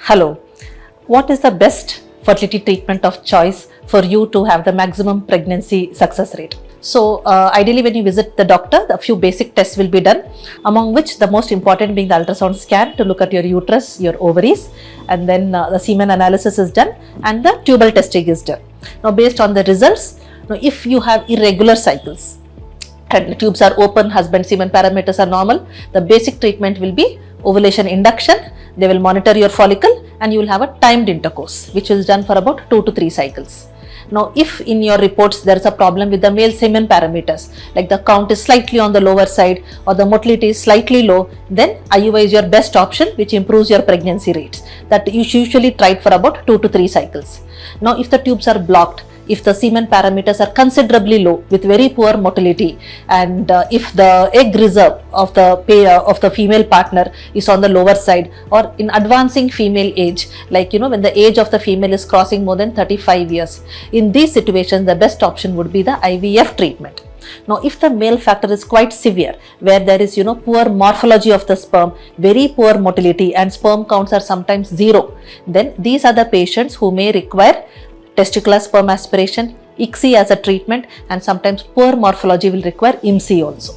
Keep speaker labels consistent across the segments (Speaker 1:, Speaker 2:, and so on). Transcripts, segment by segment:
Speaker 1: Hello. What is the best fertility treatment of choice for you to have the maximum pregnancy success rate? So, ideally when you visit the doctor, a few basic tests will be done, among which the most important being the ultrasound scan to look at your uterus, your ovaries, and then the semen analysis is done and the tubal testing is done. Now, based on the results, if you have irregular cycles and the tubes are open, husband semen parameters are normal, the basic treatment will be ovulation induction. They will monitor your follicle and you will have a timed intercourse, which is done for about 2 to 3 cycles. Now, if in your reports there is a problem with the male semen parameters, like the count is slightly on the lower side or the motility is slightly low, then IUI is your best option, which improves your pregnancy rates. That you usually tried for about 2 to 3 cycles. Now, if the tubes are blocked, if the semen parameters are considerably low with very poor motility, and if the egg reserve of the female partner is on the lower side or in advancing female age, like when the age of the female is crossing more than 35 years, in these situations the best option would be the IVF treatment. Now, if the male factor is quite severe, where there is poor morphology of the sperm, very poor motility, and sperm counts are sometimes zero, then these are the patients who may require testicular sperm aspiration, ICSI as a treatment, and sometimes poor morphology will require IMSI also.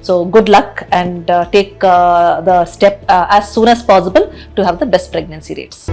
Speaker 1: So, good luck and take the step as soon as possible to have the best pregnancy rates.